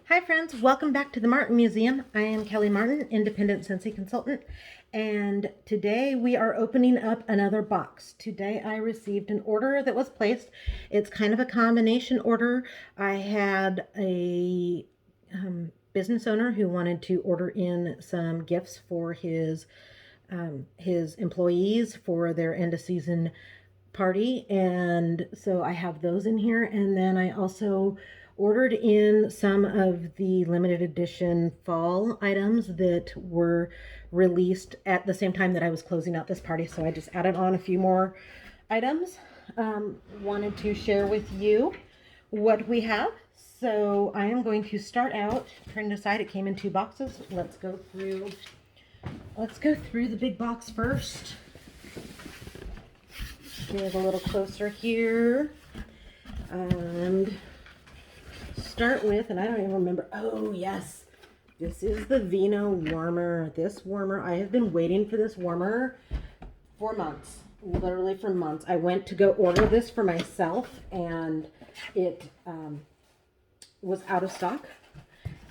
Hi friends, welcome back to the Martin Museum. I am Kelly Martin, Independent Sensei Consultant, and today we are opening up another box. Today I received an order that was placed. It's kind of a combination order. I had a business owner who wanted to order in some gifts for his employees for their end of season party, and so I have those in here. And then I also ordered in some of the limited edition fall items that were released at the same time that I was closing out this party, so I just added on a few more items. Wanted to share with you what we have. So I am going to start out trying to decide. It came in 2 boxes. Let's go through the big box first. Get a little closer here and start with, and I don't even remember. Oh yes, this is the Vino warmer. This warmer, I have been waiting for this warmer for months, literally for months. I went to go order this for myself and it was out of stock.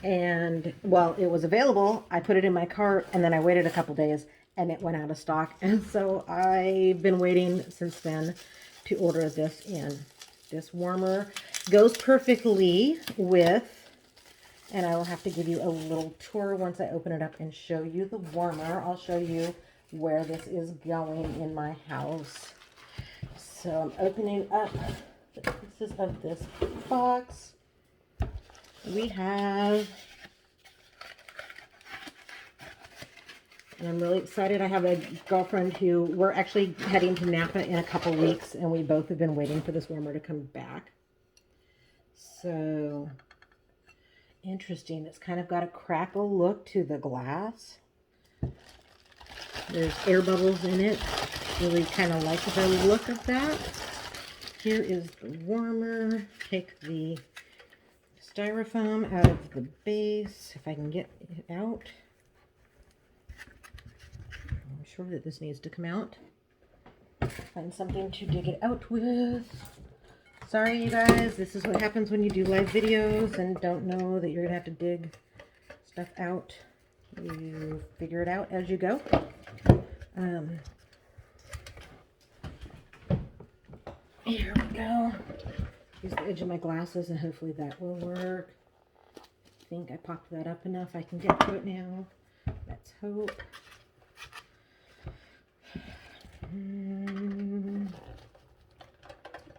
And well, it was available. I put it in my cart and then I waited a couple days and it went out of stock. And so I've been waiting since then to order this in. This warmer goes perfectly with, and I will have to give you a little tour once I open it up and show you the warmer. I'll show you where this is going in my house. So I'm opening up the pieces of this box. We have, and I'm really excited. I have a girlfriend who, we're actually heading to Napa in a couple weeks, and we both have been waiting for this warmer to come back. So, interesting. It's kind of got a crackle look to the glass. There's air bubbles in it. Really kind of like the look of that. Here is the warmer. Take the styrofoam out of the base, if I can get it out. I'm sure that this needs to come out. Find something to dig it out with. Sorry you guys, this is what happens when you do live videos and don't know that you're gonna have to dig stuff out. You figure it out as you go. Here we go. Use the edge of my glasses and hopefully that will work. I think I popped that up enough. I can get to it now. Let's hope.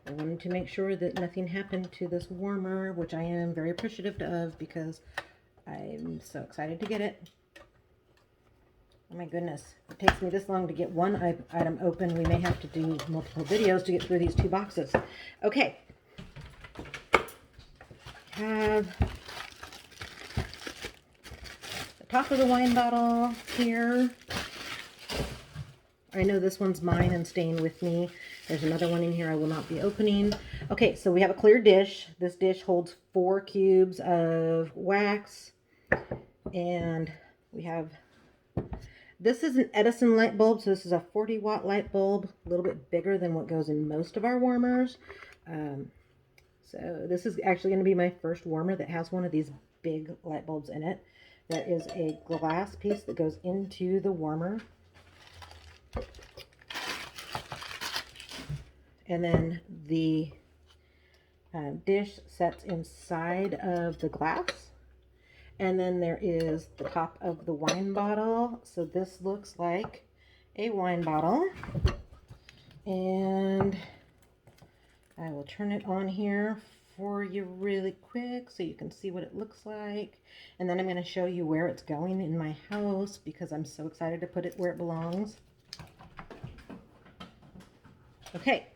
I wanted to make sure that nothing happened to this warmer, which I am very appreciative of because I'm so excited to get it. Oh my goodness, it takes me this long to get one item open. We may have to do multiple videos to get through these 2 boxes. Okay. Have the top of the wine bottle here. I know this one's mine and staying with me. There's another one in here I will not be opening. Okay, so we have a clear dish. This dish holds 4 cubes of wax. And we have, this is an Edison light bulb. So this is a 40-watt light bulb, a little bit bigger than what goes in most of our warmers. So this is actually going to be my first warmer that has one of these big light bulbs in it. There is a glass piece that goes into the warmer. And then the dish sets inside of the glass. And then there is the top of the wine bottle. So this looks like a wine bottle. And I will turn it on here for you really quick so you can see what it looks like. And then I'm going to show you where it's going in my house because I'm so excited to put it where it belongs. Okay.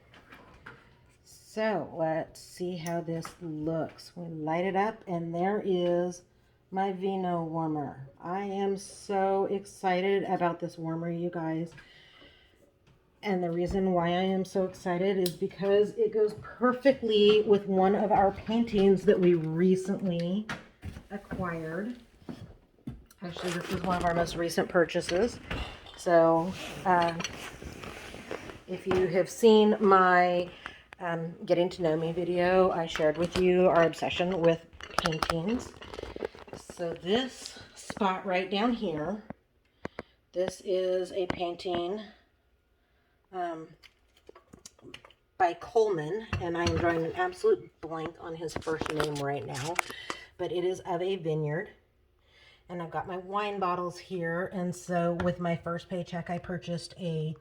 So let's see how this looks. We light it up and there is my Vino warmer. I am so excited about this warmer, you guys. And the reason why I am so excited is because it goes perfectly with one of our paintings that we recently acquired. Actually, this is one of our most recent purchases. So if you have seen my getting to know me video, I shared with you our obsession with paintings. So this spot right down here, this is a painting by Coleman, and I am drawing an absolute blank on his first name right now, but it is of a vineyard. And I've got my wine bottles here, and so with my first paycheck I purchased a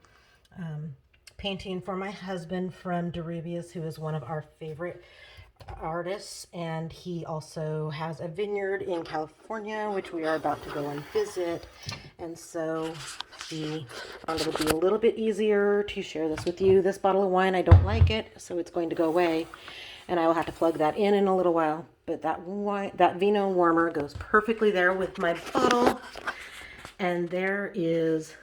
painting for my husband from Derivius, who is one of our favorite artists, and he also has a vineyard in California, which we are about to go and visit. And so he found it would be a little bit easier to share this with you. This bottle of wine, I don't like it, so it's going to go away, and I will have to plug that in a little while. But that Vino warmer goes perfectly there with my bottle, and there is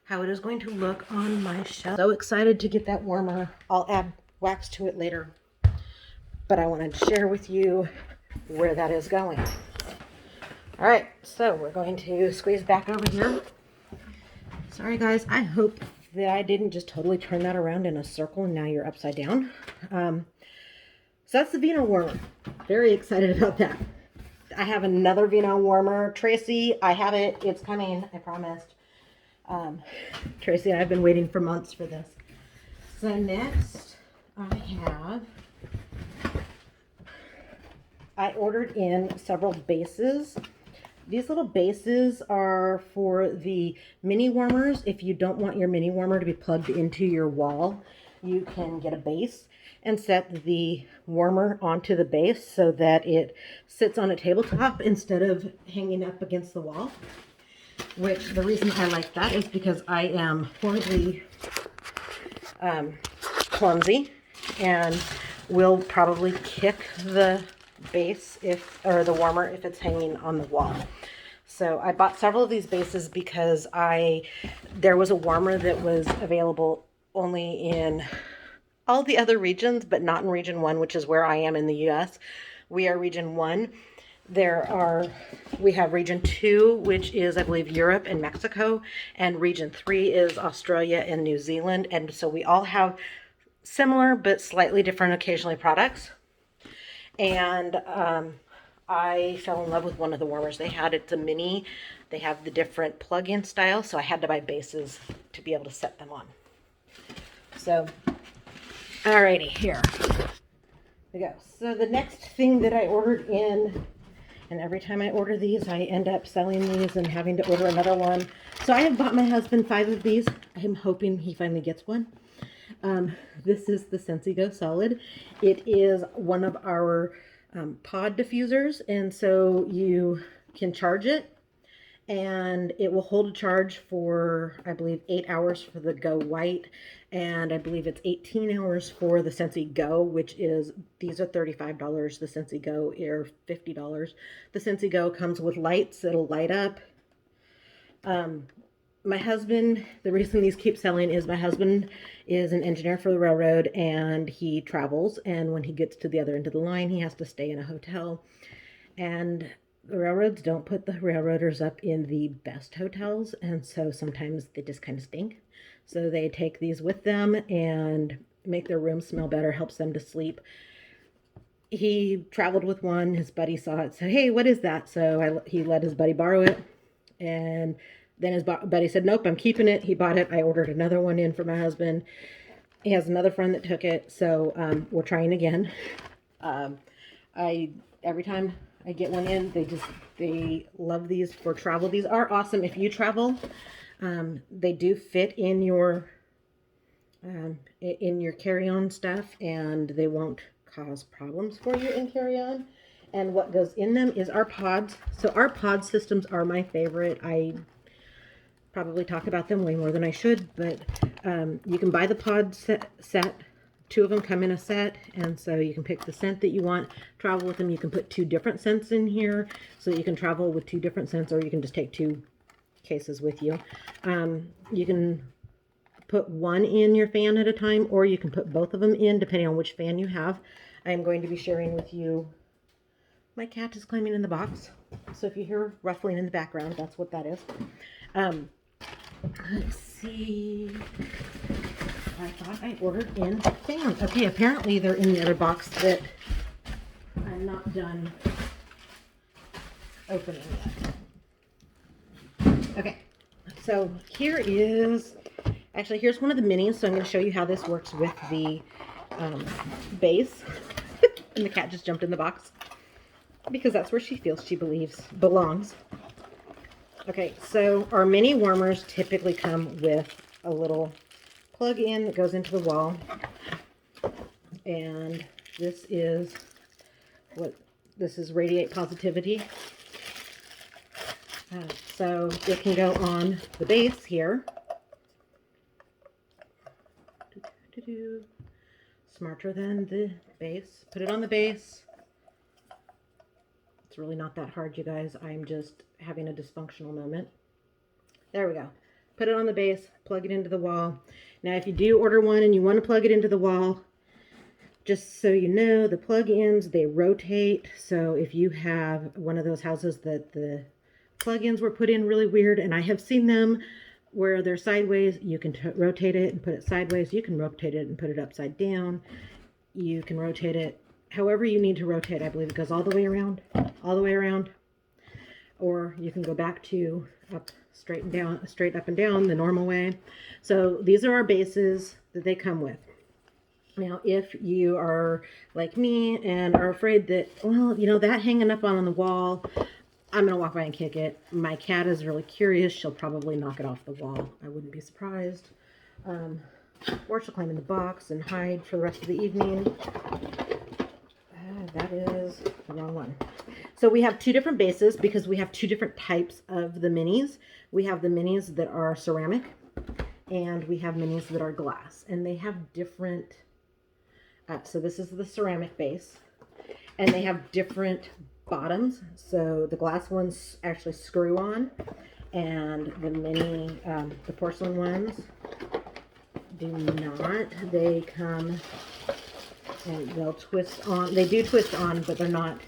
how it is going to look on my shelf. So excited to get that warmer. I'll add wax to it later, but I wanted to share with you where that is going. All right, so we're going to squeeze back over here. Sorry guys, I hope that I didn't just totally turn that around in a circle and now you're upside down. So that's the Vino warmer. Very excited about that. I have another Vino warmer. Tracy, I have it. It's coming, I promised. Tracy and I have been waiting for months for this. So next I ordered in several bases. These little bases are for the mini warmers. If you don't want your mini warmer to be plugged into your wall, you can get a base and set the warmer onto the base so that it sits on a tabletop instead of hanging up against the wall. Which the reason I like that is because I am horribly clumsy and will probably kick the base or the warmer if it's hanging on the wall. So I bought several of these bases because there was a warmer that was available only in all the other regions, but not in region 1, which is where I am in the US. We are region 1. We have region 2, which is, I believe, Europe and Mexico, and region 3 is Australia and New Zealand. And so we all have similar but slightly different occasionally products. And I fell in love with one of the warmers they had. It's a mini. They have the different plug-in style, so I had to buy bases to be able to set them on. So, alrighty, here we go. So the next thing that I ordered in, and every time I order these, I end up selling these and having to order another one. So I have bought my husband 5 of these. I'm hoping he finally gets one. This is the Scentsy Go Solid. It is one of our pod diffusers, and so you can charge it, and it will hold a charge for, I believe, 8 hours for the Go White, and I believe it's 18 hours for the Scentsy Go, which is, these are $35. The Scentsy Go are $50. The Scentsy Go comes with lights. It'll light up. My husband, the reason these keep selling is my husband is an engineer for the railroad, and he travels, and when he gets to the other end of the line, he has to stay in a hotel, and the railroads don't put the railroaders up in the best hotels, and so sometimes they just kind of stink. So they take these with them and make their room smell better, helps them to sleep. He traveled with one, his buddy saw it, said, hey, what is that? So he let his buddy borrow it, and then his buddy said, nope, I'm keeping it. He bought it. I ordered another one in for my husband. He has another friend that took it, so we're trying again. Every time I get one in, they love these for travel. These are awesome if you travel. They do fit in your carry-on stuff, and they won't cause problems for you in carry-on. And what goes in them is our pods. So our pod systems are my favorite. I probably talk about them way more than I should, but you can buy the pod set. 2 of them come in a set, and so you can pick the scent that you want, travel with them. You can put 2 different scents in here so that you can travel with 2 different scents, or you can just take 2 cases with you. You can put one in your fan at a time, or you can put both of them in depending on which fan you have. I'm going to be sharing with you. My cat is climbing in the box, so if you hear ruffling in the background, that's what that is. Let's see. I thought I ordered in fans. Okay, apparently they're in the other box that I'm not done opening yet. Okay, so here's one of the minis. So I'm going to show you how this works with the base. And the cat just jumped in the box because that's where she feels she belongs. Okay, so our mini warmers typically come with a little plug-in that goes into the wall. And this is Radiate Positivity. So it can go on the base here. Smarter than the base. Put it on the base. It's really not that hard, you guys. I'm just having a dysfunctional moment. There we go. Put it on the base, plug it into the wall. Now, if you do order one and you want to plug it into the wall, just so you know, the plug-ins, they rotate. So if you have one of those houses that the plug-ins were put in really weird, and I have seen them where they're sideways, you can rotate it and put it sideways. You can rotate it and put it upside down. You can rotate it however you need to rotate. I believe it goes all the way around, or you can go back to straight up and down the normal way. So these are our bases that they come with. Now, if you are like me and are afraid that, well, you know, that hanging up on the wall, I'm going to walk by and kick it. My cat is really curious. She'll probably knock it off the wall. I wouldn't be surprised. Or she'll climb in the box and hide for the rest of the evening. That is the wrong one. So we have two different bases because we have two different types of the minis. We have the minis that are ceramic and we have minis that are glass. And they have different... so this is the ceramic base. And they have different bottoms. So the glass ones actually screw on, and the the porcelain ones do not. They come and they'll twist on. They do twist on, but they're not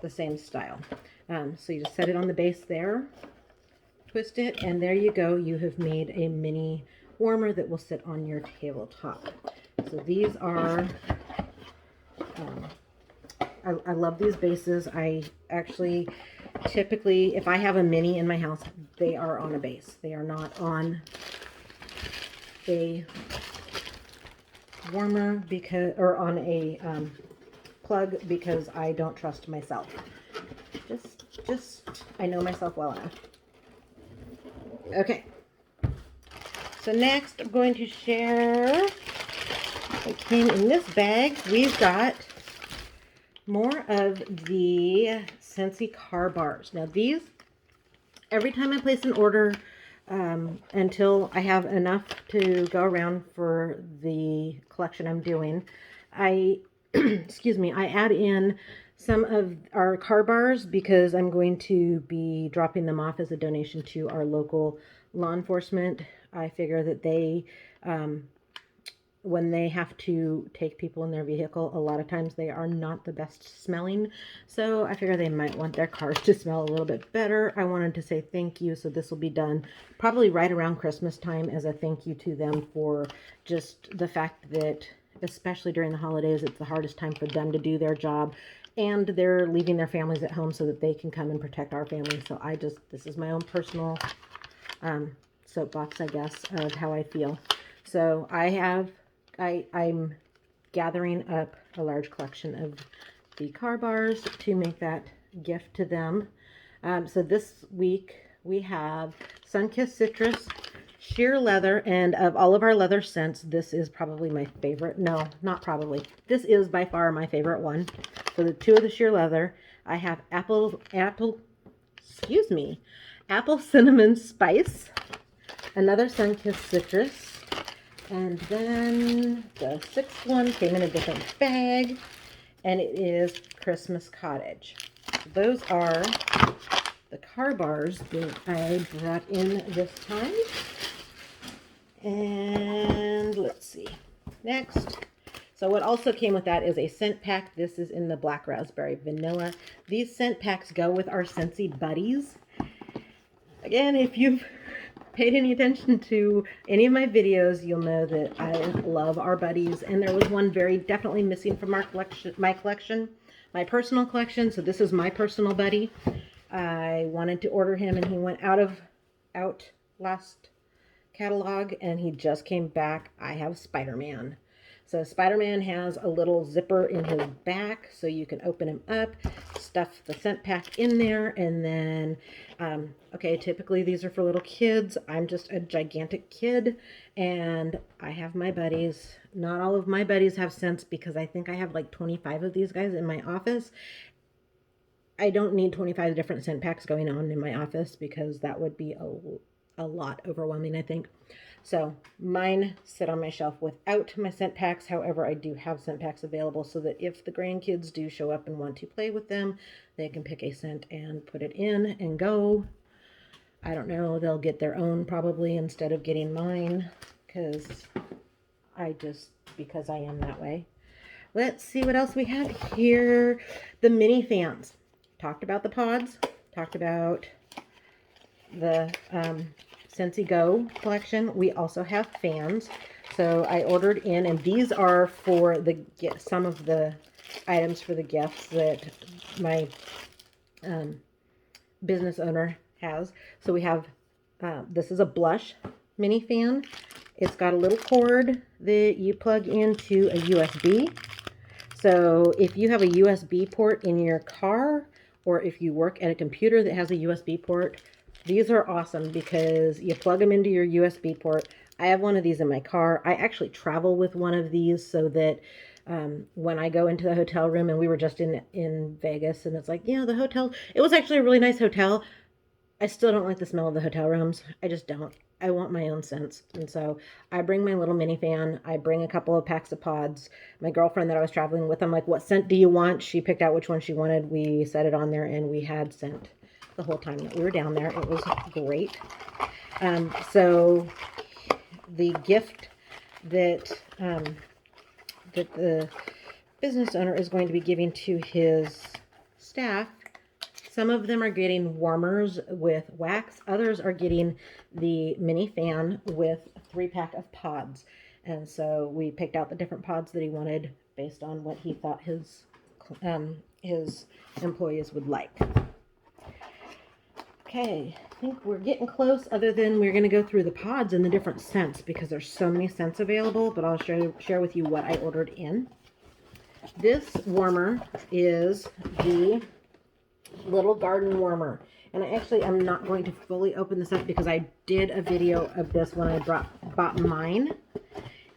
the same style. So you just set it on the base there, twist it, and there you go. You have made a mini warmer that will sit on your tabletop. So these are... I love these bases. I actually typically, if I have a mini in my house, they are on a base. They are not on a warmer or on a plug, because I don't trust myself. I know myself well enough. Okay. So next I'm going to share what came in this bag. We've got more of the Scentsy car bars. Now these, every time I place an order, until I have enough to go around for the collection I'm doing, I, excuse me, I add in some of our car bars because I'm going to be dropping them off as a donation to our local law enforcement. I figure that they, when they have to take people in their vehicle, a lot of times they are not the best smelling. So I figure they might want their cars to smell a little bit better. I wanted to say thank you. So this will be done probably right around Christmas time as a thank you to them for just the fact that, especially during the holidays, it's the hardest time for them to do their job. And they're leaving their families at home so that they can come and protect our family. So this is my own personal soapbox, I guess, of how I feel. So I'm gathering up a large collection of the car bars to make that gift to them. So this week we have Sunkissed Citrus, Sheer Leather, and of all of our leather scents, this is probably my favorite. No, not probably. This is by far my favorite one. So the two of the Sheer Leather, I have apple cinnamon spice, another Sunkissed Citrus, and then the sixth one came in a different bag, and it is Christmas Cottage. Those are the car bars that I brought in this time. And let's see. Next. So what also came with that is a scent pack. This is in the Black Raspberry Vanilla. These scent packs go with our Scentsy Buddies. Again, if you've paid any attention to any of my videos, you'll know that I love our buddies, and there was one very definitely missing from our collection, my personal collection. So this is my personal buddy, I wanted to order him, and he went out last catalog, and he just came back. I have Spider-Man. So Spider-Man has a little zipper in his back, so you can open him up, stuff the scent pack in there, and then, okay, typically these are for little kids. I'm just a gigantic kid, and I have my buddies. Not all of my buddies have scents because I think I have like 25 of these guys in my office. I don't need 25 different scent packs going on in my office because that would be a lot overwhelming, I think. So mine sit on my shelf without my scent packs. However, I do have scent packs available so that if the grandkids do show up and want to play with them, they can pick a scent and put it in and go. I don't know, they'll get their own probably instead of getting mine because I am that way. Let's see what else we have here. The mini fans. Talked about the pods. Talked about the Scentsy Go collection. We also have fans. So I ordered in, and these are for some of the items for the gifts that my business owner has. So we have, this is a blush mini fan. It's got a little cord that you plug into a USB. So if you have a USB port in your car, or if you work at a computer that has a USB port, these are awesome because you plug them into your USB port. I have one of these in my car. I actually travel with one of these so that when I go into the hotel room, and we were just in Vegas, and it's like, yeah, the hotel, it was actually a really nice hotel. I still don't like the smell of the hotel rooms. I just don't. I want my own scents. And so I bring my little mini fan. I bring a couple of packs of pods. My girlfriend that I was traveling with, I'm like, what scent do you want? She picked out which one she wanted. We set it on there, and we had scent the whole time that we were down there. It was great. So the gift that the business owner is going to be giving to his staff, some of them are getting warmers with wax. Others are getting the mini fan with a 3-pack of pods. And so we picked out the different pods that he wanted based on what he thought his employees would like. Okay, I think we're getting close, other than we're going to go through the pods and the different scents because there's so many scents available, but I'll share with you what I ordered in. This warmer is the little garden warmer, and I actually am not going to fully open this up because I did a video of this when I bought mine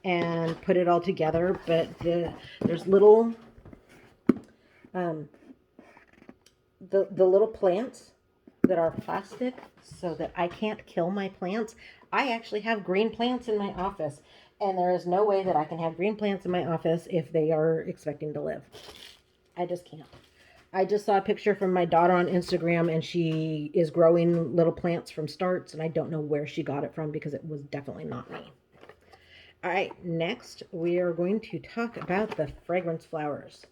and put it all together, but there's little the little plants that are plastic so that I can't kill my plants. I actually have green plants in my office, and there is no way that I can have green plants in my office if they are expecting to live. I just can't. I just saw a picture from my daughter on Instagram, and she is growing little plants from starts, and I don't know where she got it from because it was definitely not me. All right, next we are going to talk about the fragrance flowers.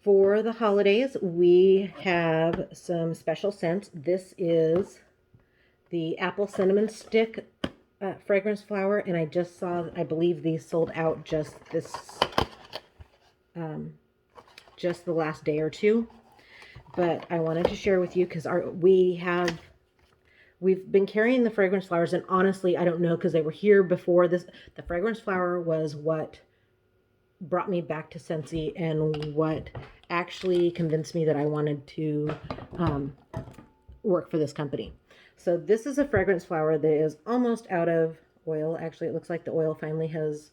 For the holidays, we have some special scents. This is the apple cinnamon stick fragrance flower, and I just saw, I believe these sold out just the last day or two. But I wanted to share with you because we've been carrying the fragrance flowers, and honestly, I don't know because they were here before this. The fragrance flower was what brought me back to Scentsy and what actually convinced me that I wanted to work for this company. So this is a fragrance flower that is almost out of oil. Actually, it looks like the oil finally has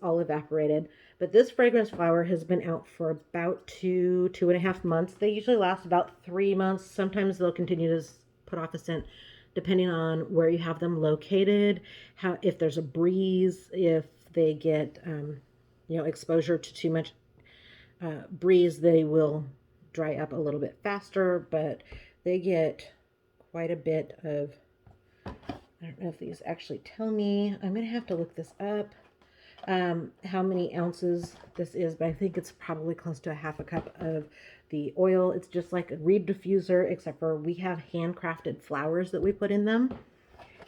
all evaporated. But this fragrance flower has been out for about 2.5 months. They usually last about 3 months. Sometimes they'll continue to put off a scent depending on where you have them located, if there's a breeze, if they get exposure to too much breeze, they will dry up a little bit faster, but they get quite a bit of, I don't know if these actually tell me. I'm going to have to look this up, how many ounces this is, but I think it's probably close to a half a cup of the oil. It's just like a reed diffuser, except for we have handcrafted flowers that we put in them.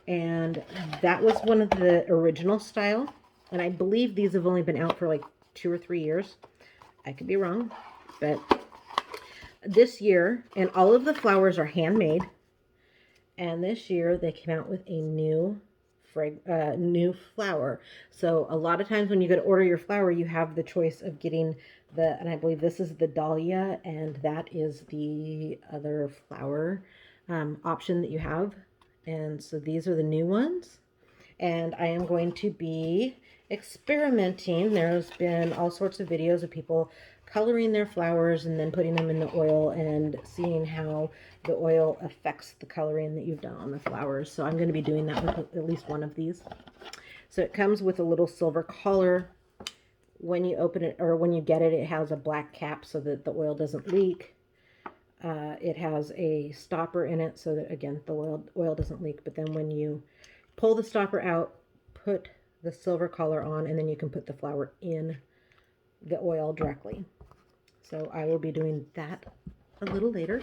And that was one of the original style. And I believe these have only been out for like 2 or 3 years. I could be wrong, but this year, and all of the flowers are handmade. And this year they came out with a new flower. So a lot of times when you go to order your flower, you have the choice of getting and I believe this is the dahlia, and that is the other flower option that you have. And so these are the new ones. And I am going to be experimenting. There's been all sorts of videos of people coloring their flowers and then putting them in the oil and seeing how the oil affects the coloring that you've done on the flowers. So I'm going to be doing that with at least one of these. So it comes with a little silver collar. When you open it, or when you get it, it has a black cap so that the oil doesn't leak. It has a stopper in it so that, again, the oil doesn't leak. But then when you pull the stopper out, put the silver collar on, and then you can put the flower in the oil directly. So I will be doing that a little later.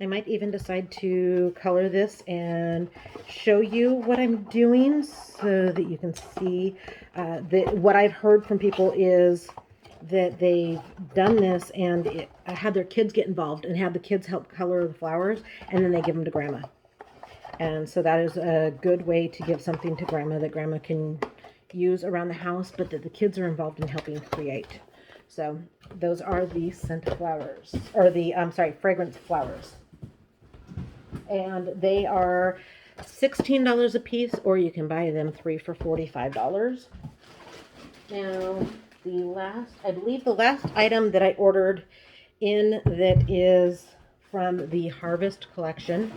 I might even decide to color this and show you what I'm doing so that you can see. What I've heard from people is that they've done this and had their kids get involved and have the kids help color the flowers, and then they give them to grandma. And so that is a good way to give something to grandma that grandma can use around the house, but that the kids are involved in helping create. So those are the scent flowers, or the, fragrance flowers. And they are $16 a piece, or you can buy them 3 for $45. Now, I believe the last item that I ordered in that is from the Harvest collection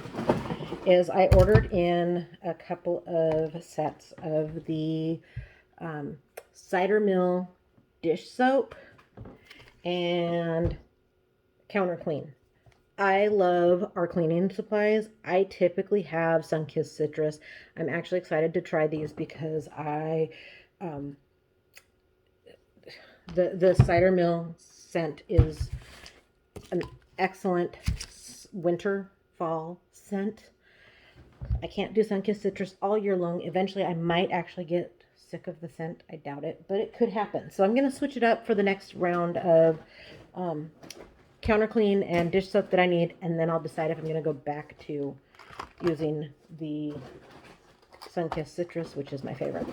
is I ordered in a couple of sets of the cider mill dish soap and counter clean. I love our cleaning supplies. I typically have Sunkissed Citrus. I'm actually excited to try these because the cider mill scent is an excellent winter, fall scent. I can't do Sunkissed Citrus all year long. Eventually, I might actually get sick of the scent. I doubt it, but it could happen. So I'm going to switch it up for the next round of counter clean and dish soap that I need, and then I'll decide if I'm going to go back to using the Sunkissed Citrus, which is my favorite.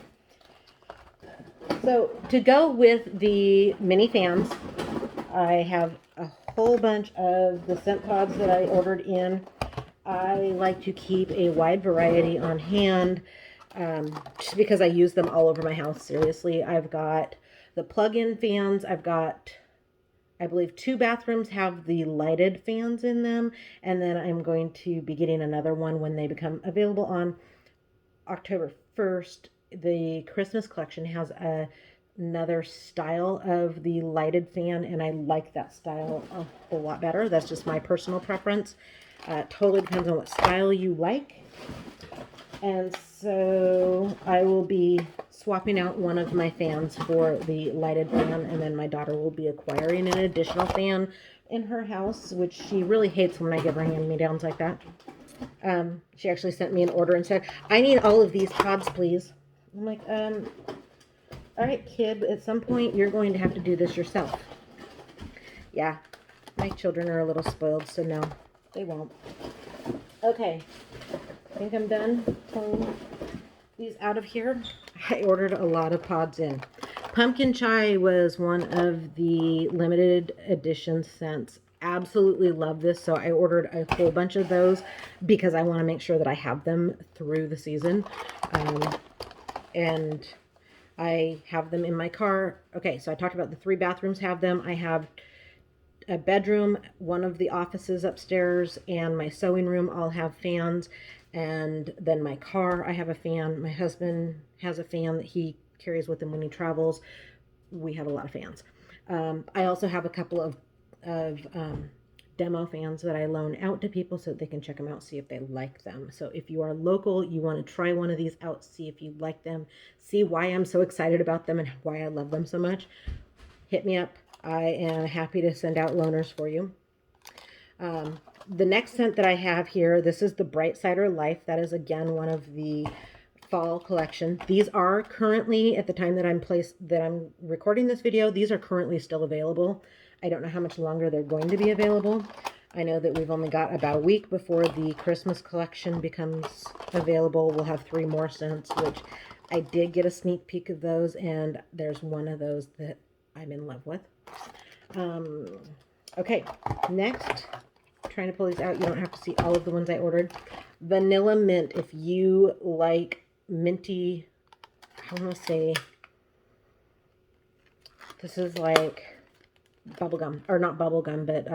So to go with the mini fans, I have a whole bunch of the scent pods that I ordered in. I like to keep a wide variety on hand just because I use them all over my house. Seriously, I've got the plug-in fans. I've got, I believe, 2 bathrooms have the lighted fans in them. And then I'm going to be getting another one when they become available on October 1st. The Christmas collection has another style of the lighted fan, and I like that style a whole lot better. That's just my personal preference. Totally depends on what style you like. And so I will be swapping out one of my fans for the lighted fan, and then my daughter will be acquiring an additional fan in her house, which she really hates when I give her hand-me-downs like that. She actually sent me an order and said, I need all of these pods, please. I'm like, all right, kid, at some point you're going to have to do this yourself. Yeah, my children are a little spoiled, so no, they won't. Okay, I think I'm done pulling these out of here. I ordered a lot of pods in. Pumpkin Chai was one of the limited edition scents. Absolutely love this, so I ordered a whole bunch of those because I want to make sure that I have them through the season. And I have them in my car. Okay, so I talked about the 3 bathrooms have them. I have a bedroom, one of the offices upstairs, and my sewing room all have fans. And then my car, I have a fan. My husband has a fan that he carries with him when he travels. We have a lot of fans. I also have a couple of demo fans that I loan out to people so that they can check them out, see if they like them. So if you are local, you want to try one of these out, see if you like them, see why I'm so excited about them and why I love them so much, hit me up. I am happy to send out loaners for you. The next scent that I have here, this is the Bright Cider Life. That is, again, one of the fall collection. These are currently, at the time that I'm recording this video, these are currently still available. I don't know how much longer they're going to be available. I know that we've only got about a week before the Christmas collection becomes available. We'll have 3 more scents, which I did get a sneak peek of those, and there's one of those that I'm in love with. Okay, next, trying to pull these out. You don't have to see all of the ones I ordered. Vanilla Mint, if you like minty, I want to say, this is like bubblegum, or not bubblegum, but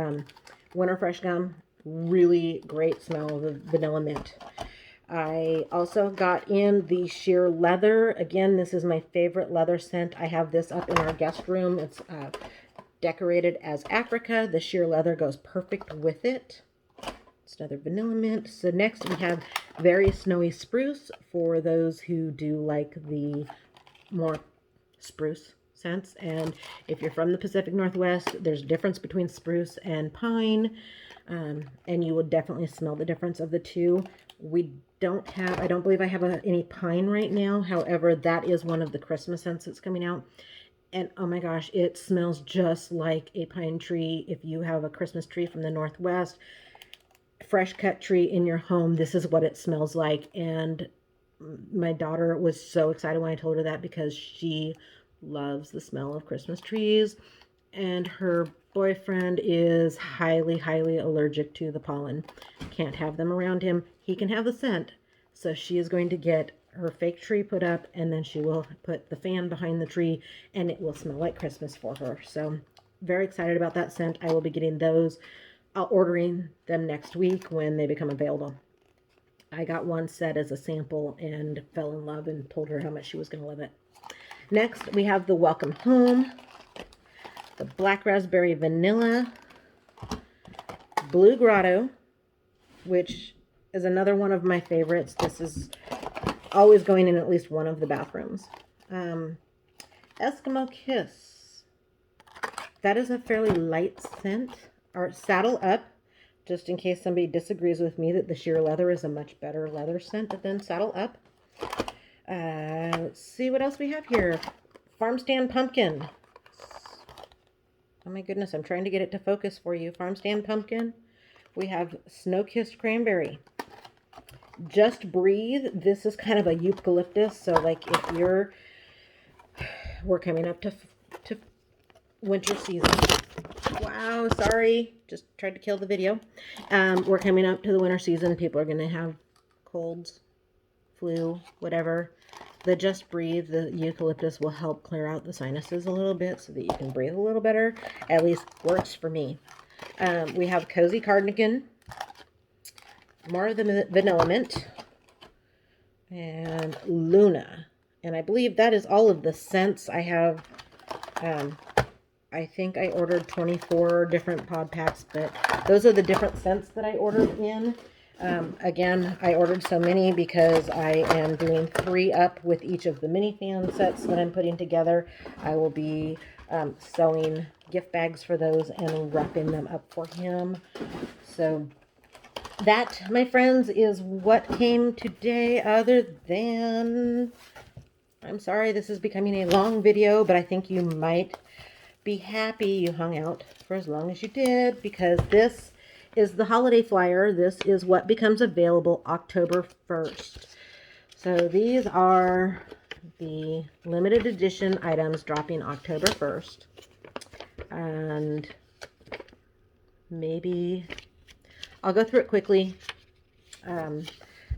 Winter Fresh gum. Really great smell of the Vanilla Mint. I also got in the sheer leather. Again, this is my favorite leather scent. I have this up in our guest room. It's decorated as Africa. The sheer leather goes perfect with it. It's another Vanilla Mint. So next we have Very Snowy Spruce for those who do like the more spruce scents. And if you're from the Pacific Northwest, there's a difference between spruce and pine. And you will definitely smell the difference of the two. I don't believe I have any pine right now. However, that is one of the Christmas scents that's coming out. And oh my gosh, it smells just like a pine tree. If you have a Christmas tree from the Northwest, fresh cut tree in your home, this is what it smells like. And my daughter was so excited when I told her that, because she loves the smell of Christmas trees. And her boyfriend is highly, highly allergic to the pollen. Can't have them around him. He can have the scent. So she is going to get her fake tree put up, and then she will put the fan behind the tree, and it will smell like Christmas for her. So very excited about that scent. I will be getting those, ordering them next week when they become available. I got one set as a sample and fell in love and told her how much she was going to love it. Next, we have the Welcome Home, the Black Raspberry Vanilla, Blue Grotto, which is another one of my favorites. This is always going in at least one of the bathrooms. Eskimo Kiss. That is a fairly light scent. Or Saddle Up, just in case somebody disagrees with me that the sheer leather is a much better leather scent than Saddle Up. Let's see what else we have here. Farm Stand Pumpkin. Oh my goodness, I'm trying to get it to focus for you. Farm Stand Pumpkin. We have Snow Kissed Cranberry. Just Breathe. This is kind of a eucalyptus. So like if we're coming up to winter season. Wow, sorry. Just tried to kill the video. We're coming up to the winter season. People are going to have colds, flu, whatever. The Just Breathe, the eucalyptus, will help clear out the sinuses a little bit so that you can breathe a little better. At least works for me. We have Cozy Cardigan, more of the Vanilla Mint, and Luna. And I believe that is all of the scents I have. I think I ordered 24 different pod packs, but those are the different scents that I ordered in. Again, I ordered so many because I am doing 3 up with each of the mini fan sets that I'm putting together. I will be sewing gift bags for those and wrapping them up for him. So that, my friends, is what came today, other than, I'm sorry this is becoming a long video, but I think you might be happy you hung out for as long as you did, because this is the holiday flyer. This is what becomes available October 1st. So these are the limited edition items dropping October 1st. And maybe I'll go through it quickly.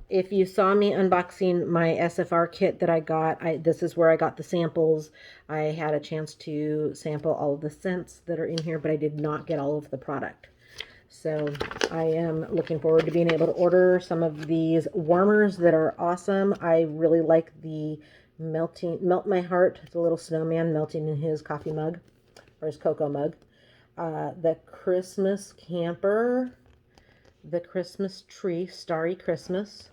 If you saw me unboxing my SFR kit that I got, this is where I got the samples. I had a chance to sample all of the scents that are in here, but I did not get all of the product. So I am looking forward to being able to order some of these warmers that are awesome. I really like the Melt My Heart. It's a little snowman melting in his coffee mug, or his cocoa mug. The Christmas Camper, the Christmas Tree, Starry Christmas.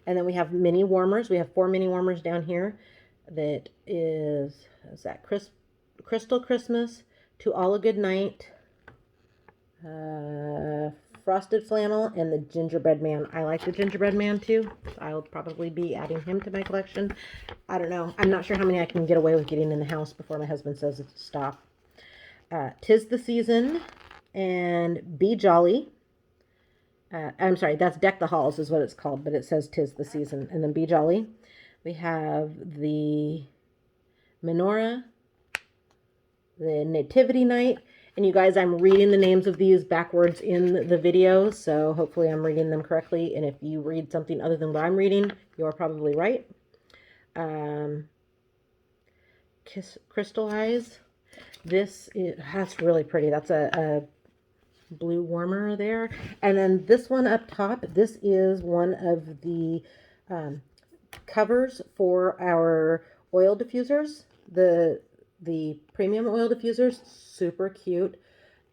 And then we have mini warmers. We have 4 mini warmers down here. That is that Crystal Christmas, To All a Good Night, Frosted Flannel, and the Gingerbread Man. I like the Gingerbread Man too. I'll probably be adding him to my collection. I don't know. I'm not sure how many I can get away with getting in the house before my husband says it's stop. 'Tis the Season and Be Jolly. I'm sorry, that's Deck the Halls is what it's called, but it says 'Tis the Season. And then Be Jolly. We have the Menorah, the Nativity Night. And you guys, I'm reading the names of these backwards in the video, so hopefully I'm reading them correctly. And if you read something other than what I'm reading, you're probably right. Crystal Eyes. That's really pretty. That's a blue warmer there. And then this one up top, this is one of the covers for our oil diffusers. The premium oil diffusers, super cute.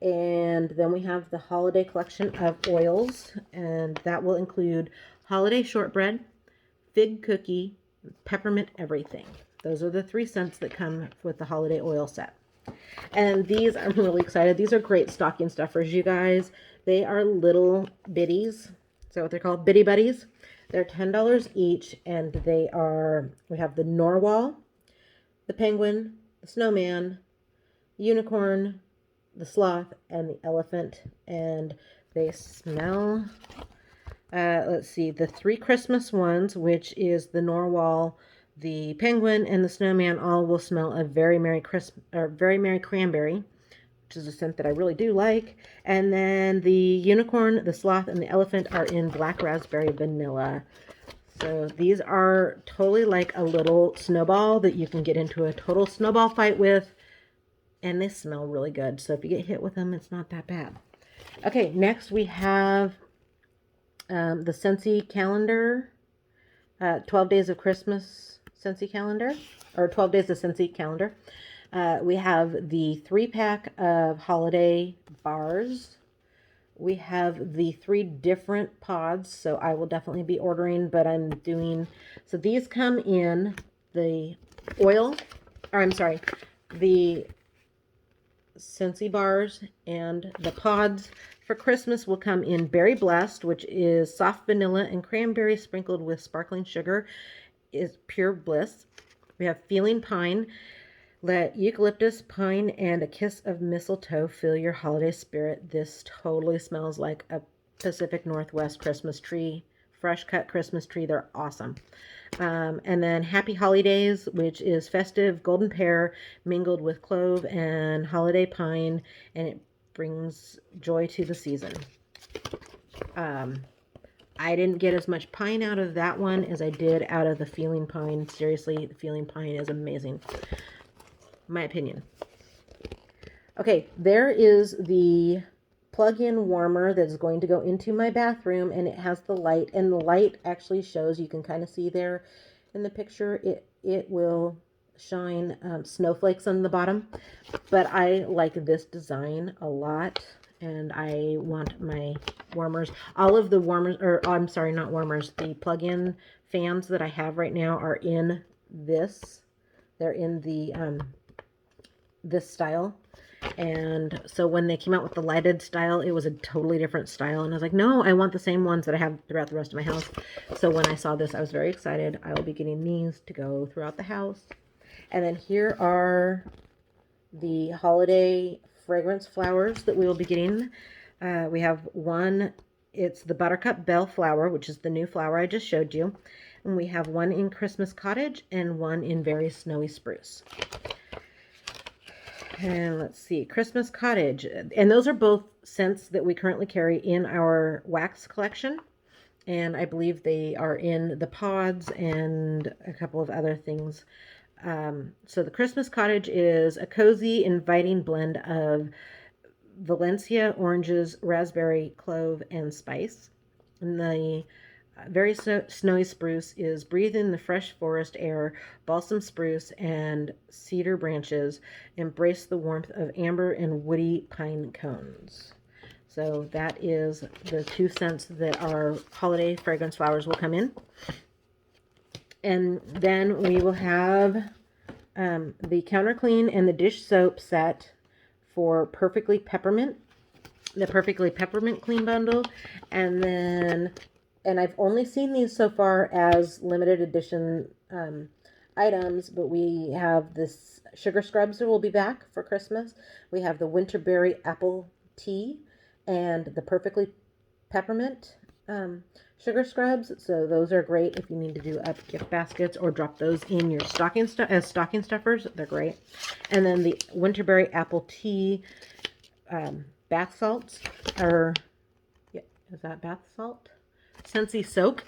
And then we have the holiday collection of oils, and that will include holiday shortbread, fig cookie, peppermint everything. Those are the 3 scents that come with the holiday oil set. And these, I'm really excited. These are great stocking stuffers, you guys. They are little bitties. Is that what they're called? Bitty buddies. They're $10 each, and we have the narwhal, the penguin, the snowman, unicorn, the sloth, and the elephant. And they smell, let's see, the 3 Christmas ones, which is the narwhal, the penguin, and the snowman, all will smell a very merry cranberry, which is a scent that I really do like. And then the unicorn, the sloth, and the elephant are in black raspberry vanilla. So these are totally like a little snowball that you can get into a total snowball fight with. And they smell really good. So if you get hit with them, it's not that bad. Okay, next we have the Scentsy calendar. 12 Days of Christmas Scentsy calendar. Or 12 Days of Scentsy calendar. We have the 3-pack of holiday bars. We have the 3 different pods. So I will definitely be ordering. But I'm doing... So these come in the oil... Or I'm sorry. The Scentsy bars and the pods for Christmas will come in Berry Blessed, which is soft vanilla and cranberry sprinkled with sparkling sugar, is pure bliss. We have Feeling Pine. Let eucalyptus, pine, and a kiss of mistletoe fill your holiday spirit. This totally smells like a Pacific Northwest Christmas tree, fresh cut Christmas tree. They're awesome. And then Happy Holidays, which is festive golden pear mingled with clove and holiday pine, and it brings joy to the season. I didn't get as much pine out of that one as I did out of the Feeling Pine. Seriously, the Feeling Pine is amazing. My opinion. Okay, there is the plug-in warmer that's going to go into my bathroom, and it has the light, and the light actually shows, you can kind of see there in the picture, it will shine snowflakes on the bottom. But I like this design a lot, and I want my warmers, all of the warmers, or I'm sorry, not warmers, the plug-in fans that I have right now are in this. They're in the this style. And so when they came out with the lighted style, it was a totally different style. And I was like, no, I want the same ones that I have throughout the rest of my house. So when I saw this, I was very excited. I will be getting these to go throughout the house. And then here are the holiday fragrance flowers that we will be getting. We have one, it's the Buttercup Bellflower, which is the new flower I just showed you. And we have one in Christmas Cottage and one in Very Snowy Spruce. And let's see, Christmas Cottage. And those are both scents that we currently carry in our wax collection. And I believe they are in the pods and a couple of other things. So the Christmas Cottage is a cozy, inviting blend of Valencia oranges, raspberry, clove, and spice. And the Very Snowy Spruce is breathe in the fresh forest air, balsam spruce, and cedar branches. Embrace the warmth of amber and woody pine cones. So that is the 2 scents that our holiday fragrance flowers will come in. And then we will have the Counter Clean and the dish soap set for Perfectly Peppermint. The Perfectly Peppermint Clean Bundle. And then... And I've only seen these so far as limited edition items, but we have this sugar scrubs that will be back for Christmas. We have the winterberry apple tea and the perfectly peppermint sugar scrubs. So those are great if you need to do up gift baskets or drop those in your stocking as stocking stuffers. They're great. And then the winterberry apple tea bath salts are, yeah, is that bath salt? Scentsy soak.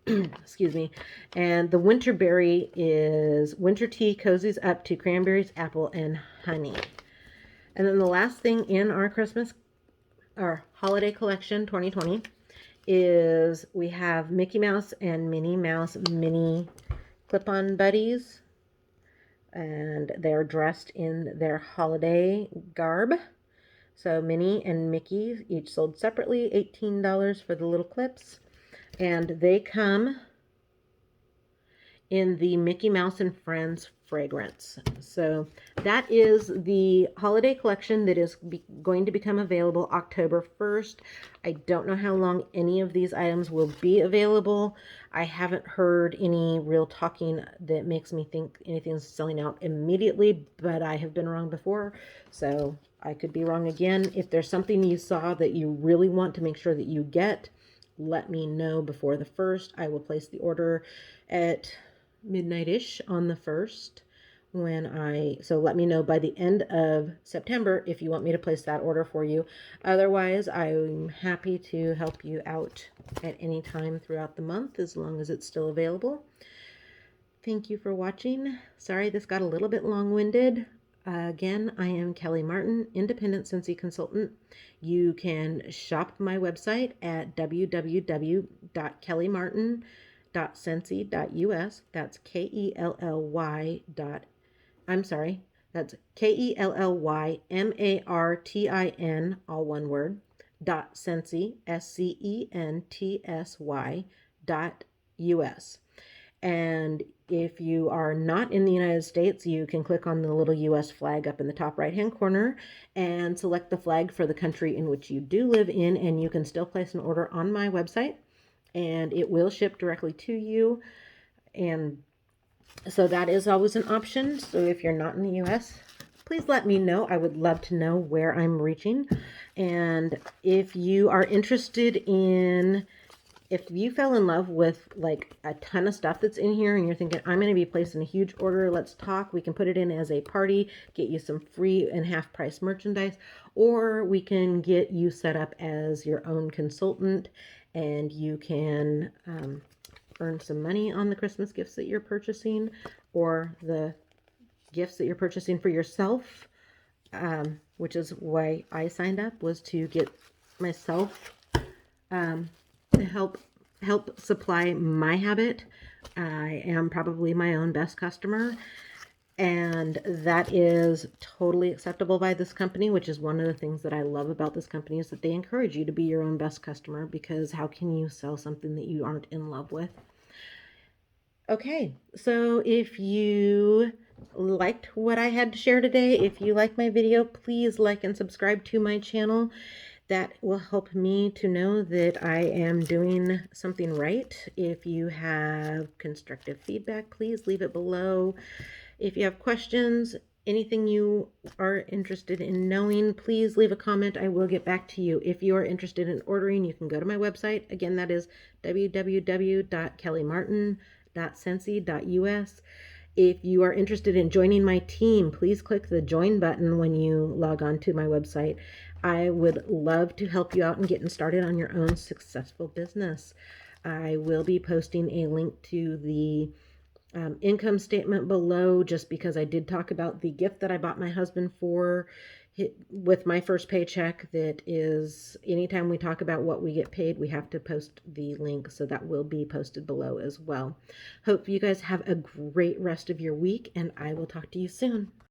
Excuse me. And the winterberry is winter tea cozies up to cranberries, apple, and honey. And then the last thing in our holiday collection 2020 is we have Mickey Mouse and Minnie Mouse mini clip-on buddies. And they're dressed in their holiday garb. So Minnie and Mickey each sold separately, $18 for the little clips. And they come in the Mickey Mouse and Friends fragrance. So that is the holiday collection that is going to become available October 1st. I don't know how long any of these items will be available. I haven't heard any real talking that makes me think anything's selling out immediately, but I have been wrong before, so I could be wrong again. If there's something you saw that you really want to make sure that you get, let me know before the 1st. I will place the order at midnight-ish on the 1st so let me know by the end of September if you want me to place that order for you. Otherwise, I'm happy to help you out at any time throughout the month as long as it's still available. Thank you for watching. Sorry this got a little bit long-winded. Again, I am Kelly Martin, Independent Scentsy Consultant. You can shop my website at www.kellymartin.scentsy.us. That's that's KELLYMARTIN, all one word, .scentsy, SCENTSY.US. And if you are not in the United States, you can click on the little US flag up in the top right-hand corner and select the flag for the country in which you do live in, and you can still place an order on my website, and it will ship directly to you. And so that is always an option. So if you're not in the US, please let me know. I would love to know where I'm reaching. And if you are interested in, if you fell in love with like a ton of stuff that's in here and you're thinking, I'm going to be placing a huge order, let's talk. We can put it in as a party, get you some free and half price merchandise, or we can get you set up as your own consultant and you can earn some money on the Christmas gifts that you're purchasing or the gifts that you're purchasing for yourself, which is why I signed up, was to get myself to help supply my habit. I am probably my own best customer, and that is totally acceptable by this company, which is one of the things that I love about this company, is that they encourage you to be your own best customer, because how can you sell something that you aren't in love with? Okay, so if you liked what I had to share today, if you like my video, please like and subscribe to my channel. That will help me to know that I am doing something right. If you have constructive feedback, please leave it below. If you have questions, anything you are interested in knowing, please leave a comment. I will get back to you. If you are interested in ordering, you can go to my website. Again, that is www.kellymartin.scentsy.us. If you are interested in joining my team, please click the join button when you log on to my website. I would love to help you out in getting started on your own successful business. I will be posting a link to the income statement below, just because I did talk about the gift that I bought my husband for with my first paycheck. That is, anytime we talk about what we get paid, we have to post the link, so that will be posted below as well. Hope you guys have a great rest of your week, and I will talk to you soon.